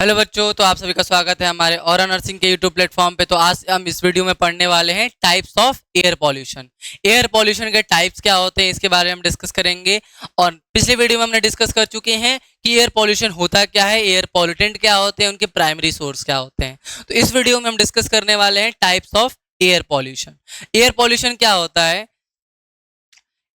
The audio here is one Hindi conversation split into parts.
हेलो बच्चों, तो आप सभी का स्वागत है हमारे और नर्सिंग के यूट्यूब प्लेटफॉर्म पे। तो आज हम इस वीडियो में पढ़ने वाले हैं types of air pollution. Air pollution के टाइप्स क्या होते हैं इसके बारे में हम डिस्कस करेंगे। और पिछले वीडियो में हमने डिस्कस कर चुके हैं कि एयर पॉल्यूशन होता क्या है, एयर पॉल्यूटेंट क्या होते हैं, उनके प्राइमरी सोर्स क्या होते हैं। तो इस वीडियो में हम डिस्कस करने वाले हैं types of air pollution. Air pollution क्या होता है?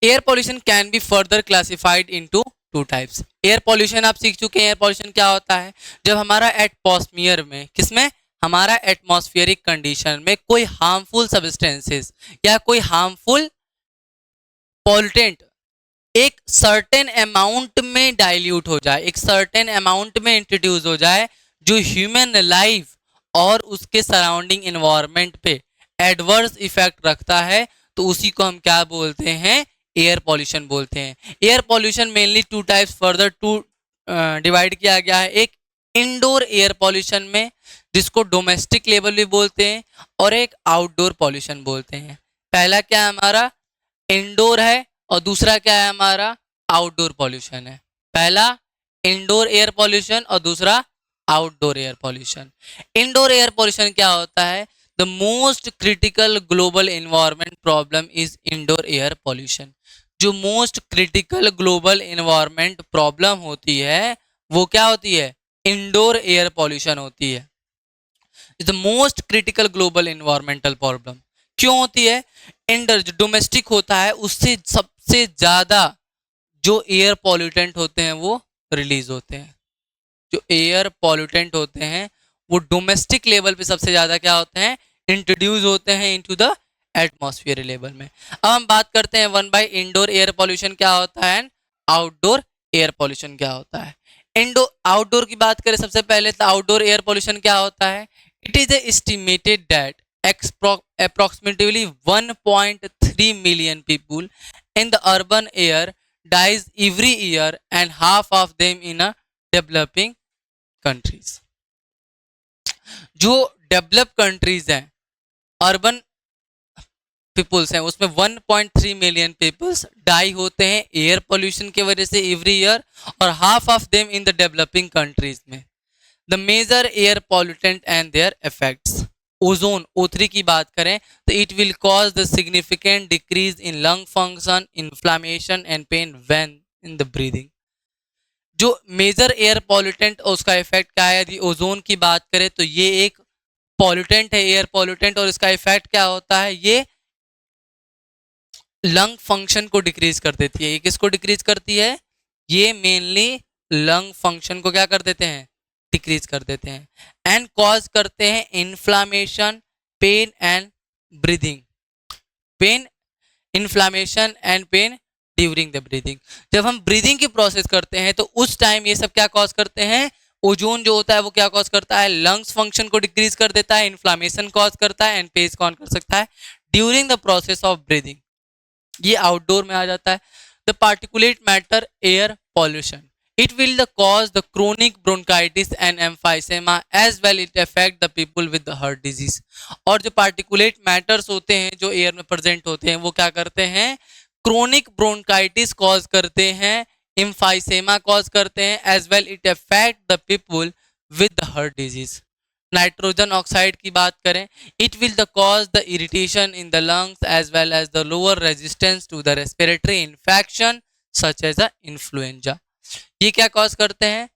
Air pollution can be further classified into two types. Air pollution आप सीख चुके हैं। एयर पॉल्यूशन क्या होता है? जब हमारा एटमॉस्फियर में, किसमें, हमारा एटमॉस्फेरिक कंडीशन में कोई हार्मफुल सब्सटेंसेस या कोई हार्मफुल पॉल्यूटेंट एक सर्टेन अमाउंट में डाइल्यूट हो जाए, एक सर्टेन अमाउंट में इंट्रोड्यूस हो जाए, जो ह्यूमन लाइफ और उसके सराउंडिंग इन्वायरमेंट पे एडवर्स इफेक्ट रखता है, तो उसी को हम क्या बोलते हैं? एयर पॉल्यूशन बोलते हैं। Air pollution mainly two types further to divide किया गया है। एक इंडोर एयर पॉल्यूशन में, जिसको डोमेस्टिक लेवल भी बोलते हैं, और एक आउटडोर पॉल्यूशन बोलते हैं। पहला क्या है हमारा? इंडोर है, और दूसरा क्या है हमारा? आउटडोर पॉल्यूशन है। पहला इंडोर एयर पॉल्यूशन और दूसरा outdoor air pollution. Indoor air pollution क्या होता है? The most critical global environment problem is indoor air pollution. जो most critical global environment problem होती है वो क्या होती है? इंडोर एयर पॉल्यूशन होती है। Is the most critical global environmental problem. क्यों होती है? इंडोर जो डोमेस्टिक होता है उससे सबसे ज्यादा जो एयर पॉल्यूटेंट होते हैं वो रिलीज होते हैं। जो एयर पॉल्यूटेंट होते हैं वो डोमेस्टिक लेवल पे सबसे ज्यादा क्या होते हैं? इंट्रोड्यूस होते हैं इनटू द एटमॉस्फेयर लेवल में। अब हम बात करते हैं one by indoor air pollution क्या होता है, आउटडोर एयर पॉल्यूशन क्या होता है। इंडोर आउटडोर की बात करें सबसे पहले, तो आउटडोर एयर पॉल्यूशन क्या होता है? It is estimated that approximately 1.3 million people in the urban air dies every year, and half of them in a developing countries। जो डेवलप कंट्रीज हैं, अर्बन पीपुल्स हैं, उसमें 1.3 मिलियन पीपल्स डाई होते हैं एयर पोल्यूशन की वजह से एवरी ईयर, और half of them in the developing countries में। The major air pollutant and their effects. Ozone O3 की बात करें तो it will cause the significant decrease in lung function, inflammation and pain when in the breathing. जो मेजर एयर पॉल्यूटेंट उसका इफेक्ट क्या है? यदि ओजोन की बात करें तो ये एक पॉल्यूटेंट है, एयर पॉल्यूटेंट, और इसका इफेक्ट क्या होता है? ये लंग फंक्शन को डिक्रीज कर देती है। ये किसको डिक्रीज करती है? ये मेनली लंग फंक्शन को क्या कर देते हैं? डिक्रीज कर देते हैं। एंड कॉज करते हैं inflammation, pain and breathing. Pain, inflammation and pain during the breathing. जब हम ब्रीदिंग की प्रोसेस करते हैं तो उस टाइम ये सब क्या कॉज करते हैं? ओजोन जो होता है वो क्या कॉज करता है? लंग्स फंक्शन को डिक्रीज कर देता है, इन्फ्लामेशन कॉज करता है, एंड पेन कौन कर सकता है? During the process of breathing. ये आउटडोर में आ जाता है। The particulate matter air pollution, it will the cause the chronic bronchitis and emphysema as well it affect the people with the heart disease। और जो पार्टिकुलेट मैटर्स होते हैं जो एयर में प्रेजेंट होते हैं वो क्या करते हैं? क्रोनिक ब्रोंकाइटिस कॉज करते हैं, एम्फाइसेमा कॉज करते हैं, as well it affect the people with the heart disease. Nitrogen oxide की बात करें, it will the cause the irritation in the lungs as well as the lower resistance to the respiratory infection such as a influenza. ये क्या कॉज करते हैं?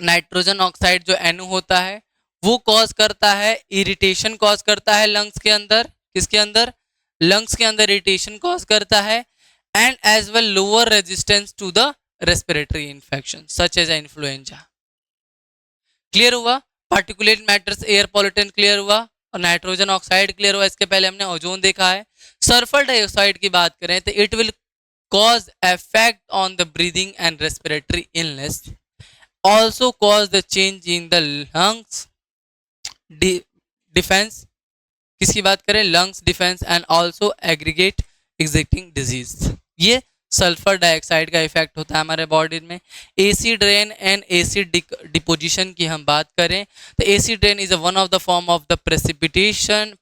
नाइट्रोजन ऑक्साइड जो NO होता है वो कॉज करता है इरिटेशन, कॉज करता है लंग्स के अंदर। किसके अंदर? लंग्स के अंदर इरिटेशन कॉज करता है, and as well lower resistance to the respiratory infection such as influenza. Clear हुआ? Particulate matters air pollutant clear हुआ, और नाइट्रोजन ऑक्साइड क्लियर हुआ। इसके पहले हमने ओजोन देखा है। सल्फर डाइऑक्साइड की बात करें तो it will cause effect on the breathing and respiratory illness, also cause the change in the lungs defense। किसकी बात करें? lungs defense, and also aggregate exciting disease। ये सल्फर डाइऑक्साइड का इफेक्ट होता है हमारे बॉडी में। Acid rain and acid deposition की हम बात करें तो acid rain is one of the form of the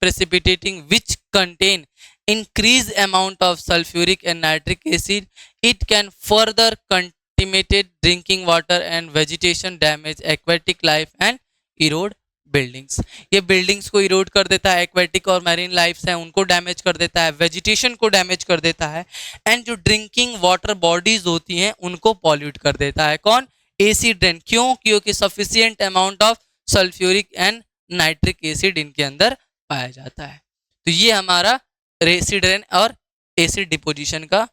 precipitating which contain increased amount of sulfuric and nitric acid। It can further contaminated drinking water and vegetation, damage aquatic life and erode buildings. ये बिल्डिंग्स को इरोड कर देता है, एक्वेटिक और मैरीन लाइफ्स हैं उनको डैमेज कर देता है, वेजिटेशन को डैमेज कर देता है, एंड जो ड्रिंकिंग वाटर बॉडीज होती हैं उनको पॉल्यूट कर देता है। कौन? Acid rain. क्यों? क्योंकि sufficient amount of sulphuric and nitric acid इनके अंदर पाया जाता है। तो ये हमारा एसिड रेन और एसिड डिपोजिशन का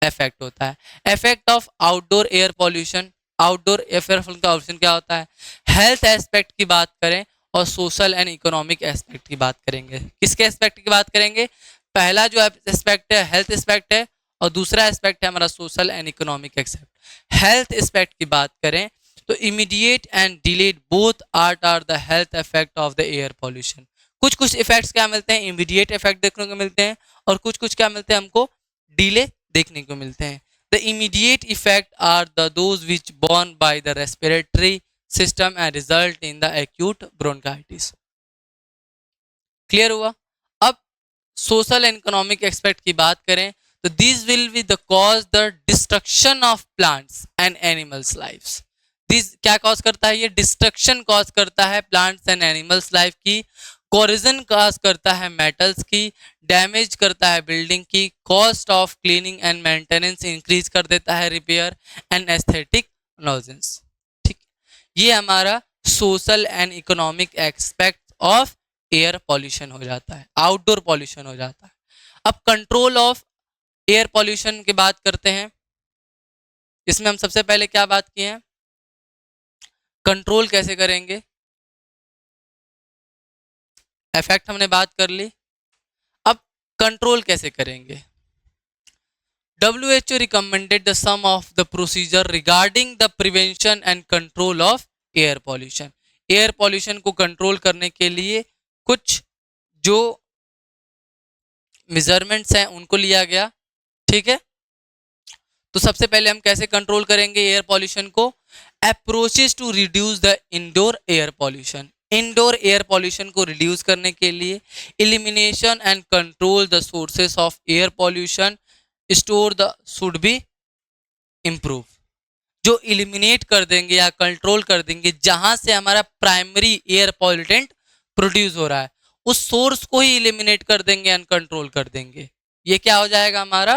इफेक्ट होता है। Effect of outdoor air pollution. Outdoor air pollution क्या होता है? हेल्थ एस्पेक्ट की बात करें और सोशल एंड इकोनॉमिक एस्पेक्ट की बात करेंगे। किसके एस्पेक्ट की बात करेंगे? पहला जो एस्पेक्ट है हेल्थ एस्पेक्ट है और दूसरा एस्पेक्ट है हमारा social and economic aspect. Health aspect की बात करें तो immediate and delayed both are the health effect of the air pollution. कुछ कुछ इफेक्ट्स क्या मिलते हैं? इमीडिएट इफेक्ट देखने को मिलते हैं और कुछ कुछ क्या मिलते हैं हमको? डिले देखने को मिलते हैं। The immediate effect are those which born by the respiratory system and result in the acute bronchitis. Clear हुआ? अब social and economic aspect की बात करें तो these will be the cause the destruction of plants and animals lives. This क्या cause करता है? ये destruction cause करता है plants and animals life की, कोरिजन कॉज करता है मेटल्स की, डैमेज करता है बिल्डिंग की, cost of cleaning and maintenance increase कर देता है, रिपेयर एंड एस्थेटिक नॉइजेंस। ठीक, ये हमारा social and economic aspect of air pollution हो जाता है, आउटडोर पॉल्यूशन हो जाता है। अब कंट्रोल ऑफ एयर पॉल्यूशन की बात करते हैं। इसमें हम सबसे पहले क्या बात की है? कंट्रोल कैसे करेंगे? इफेक्ट हमने बात कर ली, अब कंट्रोल कैसे करेंगे? WHO recommended the sum of the procedure regarding the prevention and control of air pollution. Air pollution को कंट्रोल करने के लिए कुछ जो मेजरमेंट्स हैं उनको लिया गया। ठीक है, तो सबसे पहले हम कैसे कंट्रोल करेंगे एयर पॉल्यूशन को? Approaches to reduce the indoor air pollution. Indoor air pollution को रिड्यूस करने के लिए elimination and control the sources of air pollution store the should be improve. जो एलिमिनेट कर देंगे या कंट्रोल कर देंगे जहां से हमारा प्राइमरी एयर पॉल्यूटेंट प्रोड्यूस हो रहा है, उस सोर्स को ही एलिमिनेट कर देंगे एंड कंट्रोल कर देंगे। ये क्या हो जाएगा? हमारा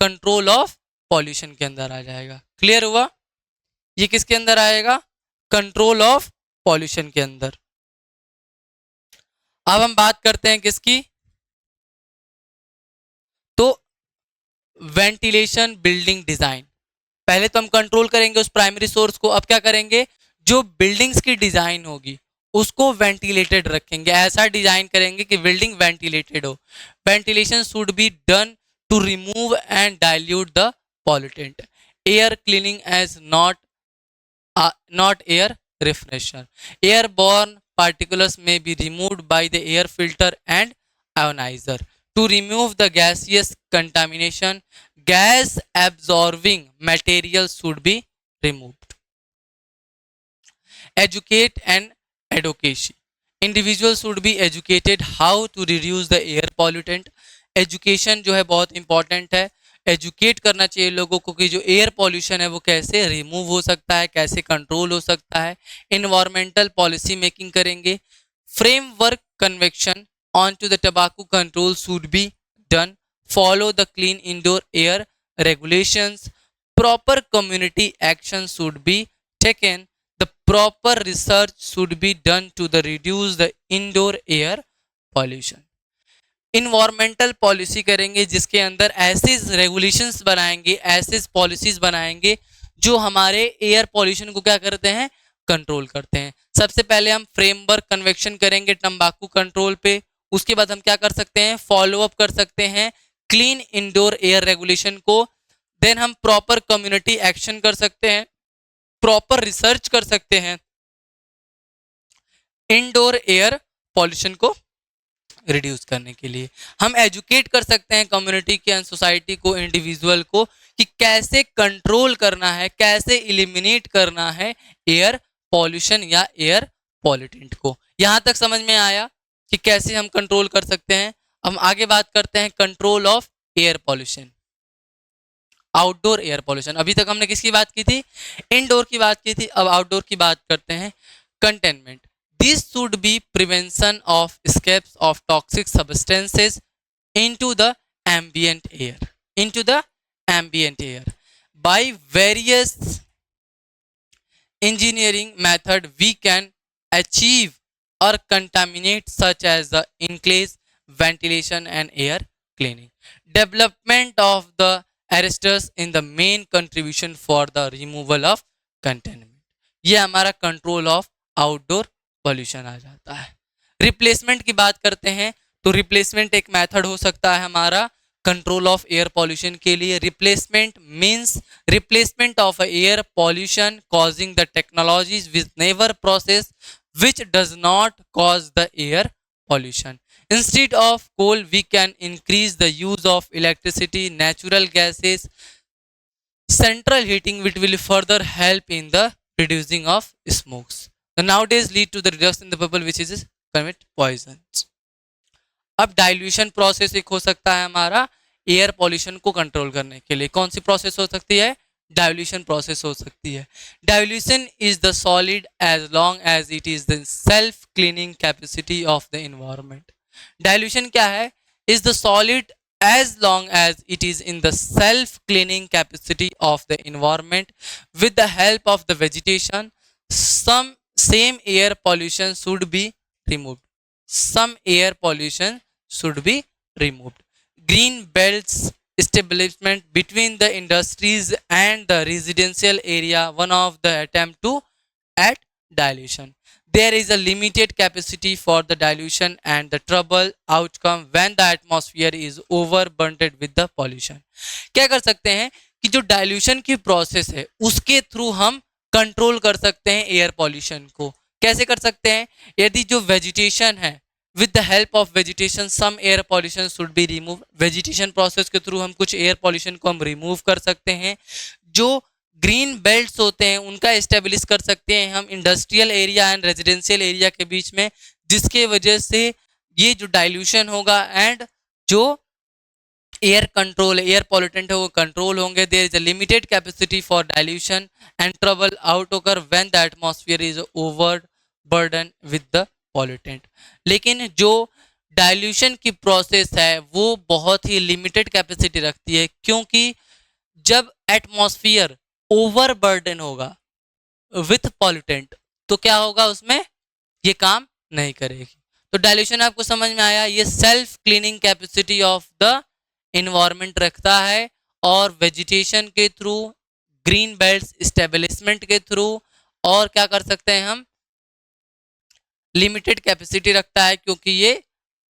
कंट्रोल ऑफ पॉल्यूशन के अंदर आ जाएगा। क्लियर हुआ? ये किसके अंदर आएगा? कंट्रोल ऑफ पॉल्यूशन के अंदर। अब हम बात करते हैं किसकी? तो वेंटिलेशन बिल्डिंग डिजाइन। पहले तो हम कंट्रोल करेंगे उस प्राइमरी सोर्स को, अब क्या करेंगे? जो बिल्डिंग्स की डिजाइन होगी उसको वेंटिलेटेड रखेंगे, ऐसा डिजाइन करेंगे कि बिल्डिंग वेंटिलेटेड हो। Ventilation should be done to remove and dilute the pollutant. Air cleaning as not air refresher. Airborne particles may be removed by the air filter and ionizer. To remove the gaseous contamination, gas absorbing materials should be removed. Educate and advocacy. Individuals should be educated how to reduce the air pollutant. Education जो है बहुत important है, एजुकेट करना चाहिए लोगों को कि जो एयर पॉल्यूशन है वो कैसे रिमूव हो सकता है, कैसे कंट्रोल हो सकता है। इन्वायरमेंटल पॉलिसी मेकिंग करेंगे। Framework convention on to the tobacco control should be done. Follow the clean indoor air regulations. Proper community action should be taken. The proper research should be done to reduce the indoor air pollution. Environmental policy करेंगे जिसके अंदर ऐसे रेगुलेशंस बनाएंगे, ऐसे पॉलिसीज बनाएंगे जो हमारे एयर पॉल्यूशन को क्या करते हैं? कंट्रोल करते हैं। सबसे पहले हम फ्रेमवर्क कन्वेक्शन करेंगे तंबाकू कंट्रोल पे। उसके बाद हम क्या कर सकते हैं? फॉलो अप कर सकते हैं क्लीन इंडोर एयर रेगुलेशन को। देन हम प्रॉपर कम्युनिटी एक्शन कर सकते हैं, प्रॉपर रिसर्च कर सकते हैं इंडोर एयर पॉल्यूशन को रिड्यूस करने के लिए। हम एजुकेट कर सकते हैं कम्युनिटी के एंड सोसाइटी को, इंडिविजुअल को कि कैसे कंट्रोल करना है, कैसे एलिमिनेट करना है एयर पॉल्यूशन या एयर पॉल्यूटेंट को। यहां तक समझ में आया कि कैसे हम कंट्रोल कर सकते हैं। हम आगे बात करते हैं control of air pollution. Outdoor air pollution. अभी तक हमने किसकी बात की थी? इनडोर की बात की थी, अब आउटडोर की बात करते हैं। Containment, this should be prevention of escapes of toxic substances into the ambient air, into the ambient air by various engineering method we can achieve or contaminate such as the enclave, ventilation and air cleaning. Development of the arresters in the main contribution for the removal of contaminant. ये हमारा कंट्रोल ऑफ आउटडोर पॉल्यूशन आ जाता है। रिप्लेसमेंट की बात करते हैं तो रिप्लेसमेंट एक मेथड हो सकता है हमारा कंट्रोल ऑफ एयर पॉल्यूशन के लिए। Replacement means replacement of air pollution causing the technologies with never process which does not cause the air pollution. Instead of coal, we can increase the use of electricity, natural gases, central heating, which will further help in the reducing of smokes. The nowadays lead to the reduction in the people which is commit poisons. अब डाइल्यूशन प्रोसेस एक हो सकता है हमारा एयर पॉल्यूशन को कंट्रोल करने के लिए। कौन सी प्रोसेस हो सकती है? डाइल्यूशन प्रोसेस हो सकती है। Dilution is the solid as long as it is the self cleaning capacity of the environment. Dilution क्या है? Is the solid as long as it is in the self cleaning capacity of the environment with the help of the vegetation. Some same air pollution should be removed. Some air pollution should be removed. Green belts establishment between the industries and the residential area, one of the attempt to at dilution. There is a limited capacity for the dilution and the trouble outcome when the atmosphere is overburdened with the pollution. क्या कर सकते हैं कि जो डाइल्यूशन की प्रोसेस है उसके थ्रू हम कंट्रोल कर सकते हैं एयर पॉल्यूशन को। कैसे कर सकते हैं? यदि जो वेजिटेशन है, with the help of vegetation some air pollution should be remove. Vegetation process के थ्रू हम कुछ एयर पॉल्यूशन को हम रिमूव कर सकते हैं। जो ग्रीन बेल्ट्स होते हैं उनका एस्टेब्लिश कर सकते हैं हम industrial area and residential area के बीच में, जिसके वजह से ये जो डाइल्यूशन होगा एंड जो एयर कंट्रोल एयर पॉल्यूटेंट है वो कंट्रोल होंगे। There is a limited capacity for dilution and trouble out occur when the atmosphere is over burden with the pollutant. लेकिन जो डाइल्यूशन की प्रोसेस है वो बहुत ही लिमिटेड कैपेसिटी रखती है, क्योंकि जब एटमॉस्फेयर ओवरबर्डन होगा विथ पॉल्यूटेंट तो क्या होगा, उसमें ये काम नहीं करेगी। तो डाइल्यूशन आपको समझ में आया, ये self cleaning capacity of the environment रखता है और वेजिटेशन के थ्रू, ग्रीन बेल्ट्स एस्टेब्लिशमेंट के थ्रू, और क्या कर सकते हैं हम, लिमिटेड कैपेसिटी रखता है क्योंकि ये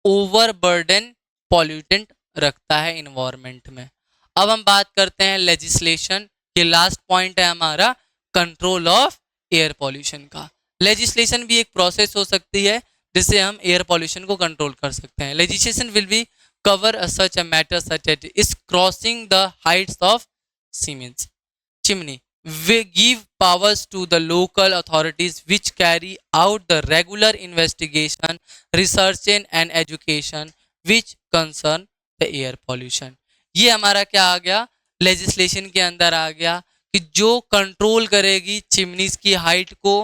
ओवरबर्डन पॉल्यूटेंट रखता है एनवायरनमेंट में। अब हम बात करते हैं लेजिस्लेशन। ये लास्ट पॉइंट है हमारा कंट्रोल ऑफ एयर पॉल्यूशन का। लेजिस्लेशन भी एक प्रोसेस हो सकती है जिससे हम एयर पॉल्यूशन को कंट्रोल कर सकते हैं। Legislation will be cover such a matter such as is crossing the heights of cements chimney. We give powers to the local authorities which carry out the regular investigation, research and education which concern the air pollution. ये हमारा क्या आ गया, लेजिस्लेशन के अंदर आ गया कि जो कंट्रोल करेगी चिमनीज की हाइट को,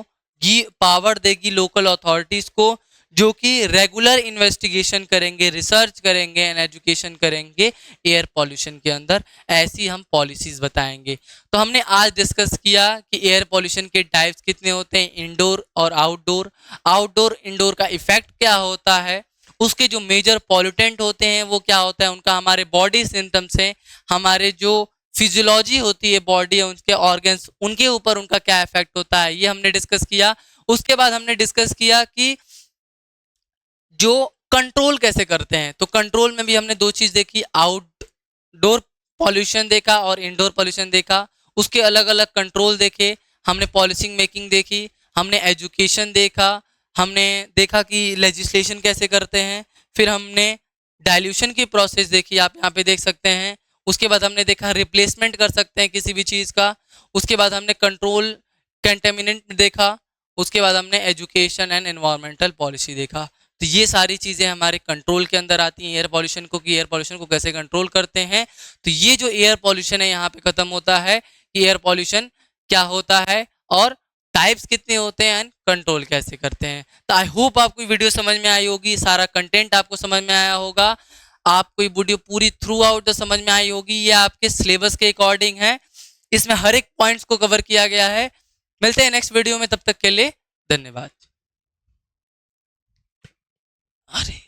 पावर देगी लोकल अथॉरिटीज को जो कि रेगुलर इन्वेस्टिगेशन करेंगे, रिसर्च करेंगे एंड एजुकेशन करेंगे एयर पॉल्यूशन के अंदर। ऐसी हम पॉलिसीज बताएंगे। तो हमने आज डिस्कस किया कि एयर पॉल्यूशन के टाइप्स कितने होते हैं, इंडोर और आउटडोर। आउटडोर इंडोर का इफेक्ट क्या होता है, उसके जो मेजर पॉल्यूटेंट होते हैं वो क्या होता है, उनका हमारे बॉडी सिम्टम से, हमारे जो फिजियोलॉजी होती है बॉडी, उनके ऑर्गन्स, उनके ऊपर उनका क्या इफेक्ट होता है, ये हमने डिस्कस किया। उसके बाद हमने डिस्कस किया कि जो कंट्रोल कैसे करते हैं। तो कंट्रोल में भी हमने दो चीज देखी, आउटडोर पॉल्यूशन देखा और इंडोर पॉल्यूशन देखा। उसके अलग अलग कंट्रोल देखे, हमने पॉलिसिंग मेकिंग देखी, हमने एजुकेशन देखा, हमने देखा कि लेजिस्लेशन कैसे करते हैं, फिर हमने डाइल्यूशन की प्रोसेस देखी, आप यहाँ पे देख सकते हैं। उसके बाद हमने देखा रिप्लेसमेंट कर सकते हैं किसी भी चीज़ का। उसके बाद हमने कंट्रोल कंटेमिनेंट देखा। उसके बाद हमने एजुकेशन एंड एनवायरमेंटल पॉलिसी देखा। तो ये सारी चीज़ें हमारे कंट्रोल के अंदर आती हैं एयर पॉल्यूशन को, कि एयर पॉल्यूशन को कैसे कंट्रोल करते हैं। तो ये जो एयर पॉल्यूशन है यहाँ पे खत्म होता है कि एयर पॉल्यूशन क्या होता है और टाइप्स कितने होते हैं एंड कंट्रोल कैसे करते हैं। तो आई होप आपको वीडियो समझ में आई होगी, सारा कंटेंट आपको समझ में आया होगा, आपको ये वीडियो पूरी थ्रू आउट समझ में आई होगी। ये आपके सिलेबस के अकॉर्डिंग है, इसमें हर एक पॉइंट्स को कवर किया गया है। मिलते हैं नेक्स्ट वीडियो में, तब तक के लिए धन्यवाद। अरे